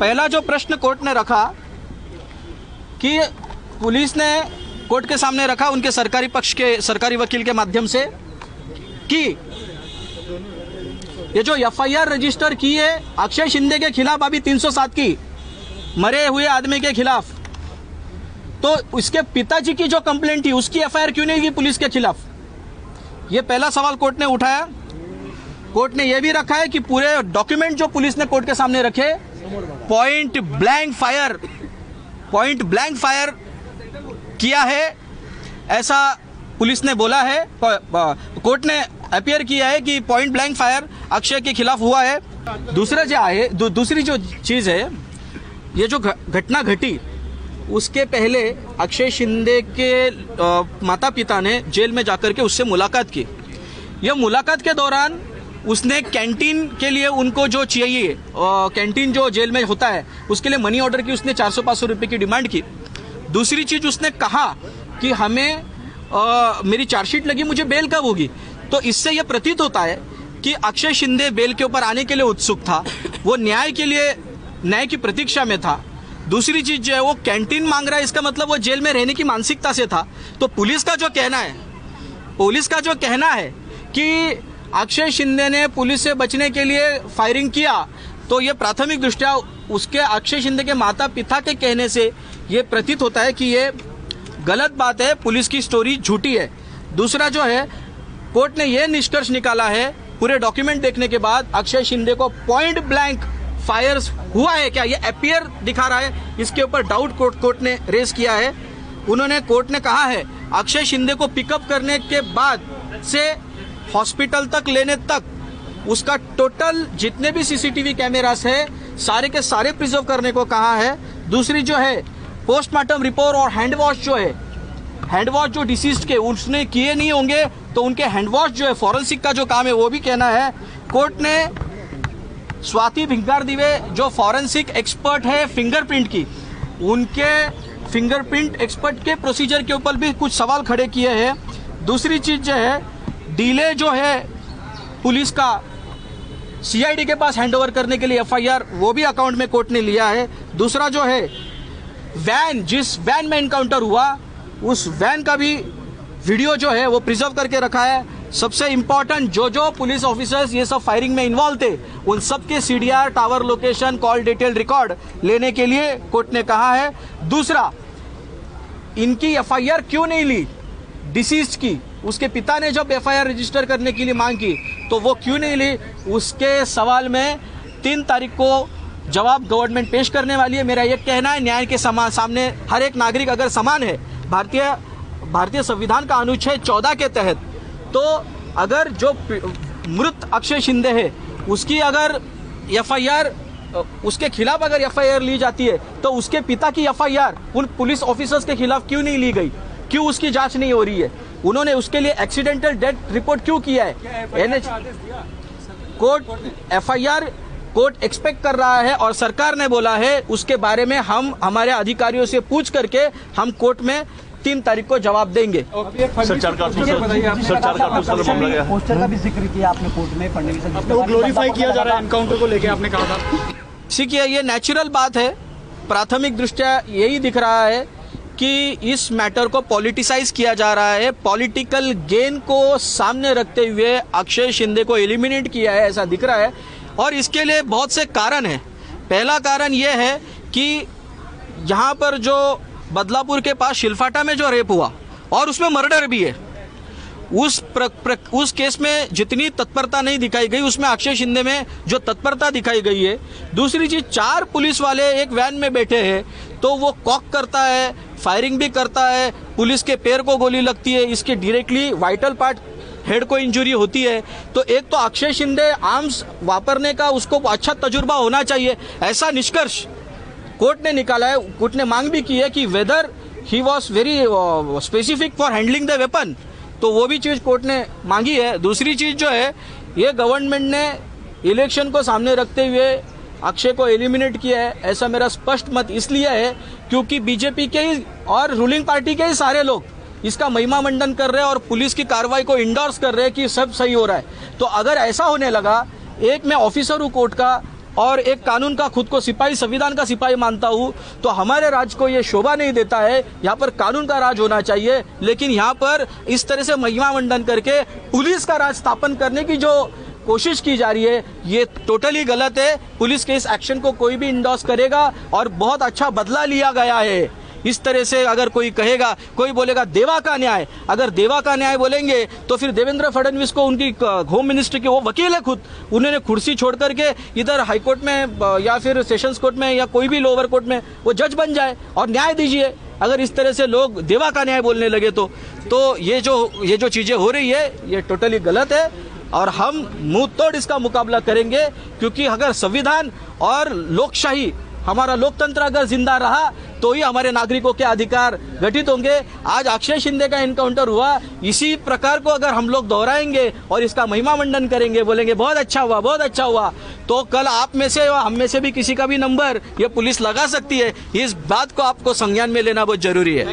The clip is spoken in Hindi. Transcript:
पहला जो प्रश्न कोर्ट ने रखा कि पुलिस ने कोर्ट के सामने रखा उनके सरकारी पक्ष के सरकारी वकील के माध्यम से कि ये जो एफआईआर रजिस्टर की है अक्षय शिंदे के खिलाफ अभी 307 की मरे हुए आदमी के खिलाफ, तो उसके पिताजी की जो कंप्लेंट थी उसकी एफआईआर क्यों नहीं की पुलिस के खिलाफ? ये पहला सवाल कोर्ट ने उठाया। कोर्ट ने यह भी रखा है कि पूरे डॉक्यूमेंट जो पुलिस ने कोर्ट के सामने रखे, पॉइंट ब्लैंक फायर किया है ऐसा पुलिस ने बोला है। कोर्ट ने अपीयर किया है कि पॉइंट ब्लैंक फायर अक्षय के खिलाफ हुआ है। दूसरी जो चीज है, ये जो घटना घटी उसके पहले अक्षय शिंदे के माता पिता ने जेल में जाकर के उससे मुलाकात की। यह मुलाकात के दौरान उसने कैंटीन के लिए उनको जो चाहिए, कैंटीन जो जेल में होता है उसके लिए मनी ऑर्डर की, उसने 400-500 रुपए की डिमांड की। दूसरी चीज उसने कहा कि हमें मेरी चार्जशीट लगी, मुझे बेल कब होगी। तो इससे यह प्रतीत होता है कि अक्षय शिंदे बेल के ऊपर आने के लिए उत्सुक था, वो न्याय की प्रतीक्षा में था। दूसरी चीज जो है वो कैंटीन मांग रहा है, इसका मतलब वो जेल में रहने की मानसिकता से था। तो पुलिस का जो कहना है कि अक्षय शिंदे ने पुलिस से बचने के लिए फायरिंग किया, तो ये प्राथमिक दृष्टया उसके अक्षय शिंदे के माता पिता के कहने से ये प्रतीत होता है कि ये गलत बात है, पुलिस की स्टोरी झूठी है। दूसरा जो है, कोर्ट ने यह निष्कर्ष निकाला है पूरे डॉक्यूमेंट देखने के बाद, अक्षय शिंदे को पॉइंट ब्लैंक फायर्स हुआ है क्या, ये अपीयर दिखा रहा है, इसके ऊपर डाउट कोर्ट ने रेज किया है। कोर्ट ने कहा है अक्षय शिंदे को पिकअप करने के बाद से हॉस्पिटल तक लेने तक उसका टोटल जितने भी सीसीटीवी कैमरास है सारे के सारे प्रिजर्व करने को कहा है। दूसरी जो है, पोस्टमार्टम रिपोर्ट और हैंड वॉश जो डिसीज्ड के उसने किए नहीं होंगे तो उनके हैंड वॉश जो है, फॉरेंसिक का जो काम है वो भी कहना है। कोर्ट ने स्वाति भिंगारदिवे जो फॉरेंसिक एक्सपर्ट है फिंगरप्रिंट की, उनके फिंगरप्रिंट एक्सपर्ट के प्रोसीजर के ऊपर भी कुछ सवाल खड़े किए हैं। दूसरी चीज जो है, डिले जो है पुलिस का सीआईडी के पास हैंडओवर करने के लिए एफआईआर, वो भी अकाउंट में कोर्ट ने लिया है। दूसरा जो है, जिस वैन में एनकाउंटर हुआ उस वैन का भी वीडियो जो है वो प्रिजर्व करके रखा है। सबसे इंपॉर्टेंट, जो पुलिस ऑफिसर्स ये सब फायरिंग में इन्वॉल्व थे उन सब के CDR, tower location, call detail record लेने के लिए कोर्ट ने कहा है। दूसरा, इनकी एफआईआर क्यों नहीं ली डिसीज्ड की, उसके पिता ने जब एफआईआर रजिस्टर करने के लिए मांग की तो वो क्यों नहीं ली, उसके सवाल में 3 तारीख को जवाब गवर्नमेंट पेश करने वाली है। मेरा यह कहना है, न्याय के सामने हर एक नागरिक अगर समान है भारतीय संविधान का अनुच्छेद 14 के तहत, तो अगर जो मृत अक्षय शिंदे है उसकी अगर एफआईआर, उसके खिलाफ अगर एफआईआर ली जाती है तो उसके पिता की एफआईआर उन पुलिस ऑफिसर्स के खिलाफ क्यों नहीं ली गई, क्यों उसकी जांच नहीं हो रही है, उन्होंने उसके लिए एक्सीडेंटल डेथ रिपोर्ट क्यों किया है। एफआईआर कोर्ट एक्सपेक्ट कर रहा है और सरकार ने बोला है उसके बारे में हम हमारे अधिकारियों से पूछ करके हम कोर्ट में 3 तारीख को जवाब देंगे। पोस्टर का भी जिक्र किया आपने कोर्ट में, फडणवीस को ग्लोरीफाई किया जा रहा है एनकाउंटर को लेके, आपने कहा था। सीखिए, ये नेचुरल बात है। प्राथमिक दृष्टया यही दिख रहा है कि इस मैटर को पॉलिटिसाइज किया जा रहा है, पॉलिटिकल गेन को सामने रखते हुए अक्षय शिंदे को एलिमिनेट किया है, ऐसा दिख रहा है। और इसके लिए बहुत से कारण हैं। पहला कारण यह है कि यहाँ पर जो बदलापुर के पास शिलफाटा में जो रेप हुआ और उसमें मर्डर भी है, उस केस में जितनी तत्परता नहीं दिखाई गई उसमें अक्षय शिंदे में जो तत्परता दिखाई गई है। दूसरी चीज, 4 पुलिस वाले एक वैन में बैठे हैं तो वो कॉक करता है, फायरिंग भी करता है, पुलिस के पैर को गोली लगती है, इसके डायरेक्टली वाइटल पार्ट हेड को इंजरी होती है। तो एक तो अक्षय शिंदे आर्म्स वापरने का उसको अच्छा तजुर्बा होना चाहिए, ऐसा निष्कर्ष कोर्ट ने निकाला है। कोर्ट ने मांग भी की है कि weather he was very specific for handling the weapon, तो वो भी चीज कोर्ट ने मांगी है। दूसरी चीज जो है, ये गवर्नमेंट ने इलेक्शन को सामने रखते हुए अक्षय को एलिमिनेट किया है, ऐसा मेरा स्पष्ट मत इसलिए है क्योंकि बीजेपी के ही और रूलिंग पार्टी के ही सारे लोग इसका महिमा मंडन कर रहे हैं और पुलिस की कार्रवाई को इंडोर्स कर रहे हैं कि सब सही हो रहा है। तो अगर ऐसा होने लगा, एक मैं ऑफिसर हूँ कोर्ट का, और एक कानून का खुद को सिपाही, संविधान का सिपाही मानता हूं, तो हमारे राज्य को ये शोभा नहीं देता है। यहाँ पर कानून का राज होना चाहिए, लेकिन यहाँ पर इस तरह से महिमा मंडन करके पुलिस का राज स्थापन करने की जो कोशिश की जा रही है, ये टोटली गलत है। पुलिस के इस एक्शन को कोई भी इंडोर्स करेगा और बहुत अच्छा बदला लिया गया है। इस तरह से अगर कोई कहेगा, कोई बोलेगा देवा का न्याय, अगर देवा का न्याय बोलेंगे तो फिर देवेंद्र फडणवीस को, उनकी होम मिनिस्टर के वो वकील है खुद, उन्होंने कुर्सी छोड़ करके इधर हाई कोर्ट में या फिर सेशंस कोर्ट में या कोई भी लोअर कोर्ट में वो जज बन जाए और न्याय दीजिए। अगर इस तरह से लोग देवा का न्याय बोलने लगे तो ये जो चीजें हो रही है ये टोटली गलत है और हम मुंह तोड़ इसका मुकाबला करेंगे, क्योंकि अगर संविधान और लोकशाही, हमारा लोकतंत्र अगर जिंदा रहा तो ही हमारे नागरिकों के अधिकार घटित होंगे। आज अक्षय शिंदे का एनकाउंटर हुआ, इसी प्रकार को अगर हम लोग दोहराएंगे और इसका महिमा मंडन करेंगे, बोलेंगे बहुत अच्छा हुआ, बहुत अच्छा हुआ, तो कल आप में से हम में से भी किसी का भी नंबर ये पुलिस लगा सकती है। इस बात को आपको संज्ञान में लेना बहुत जरूरी है।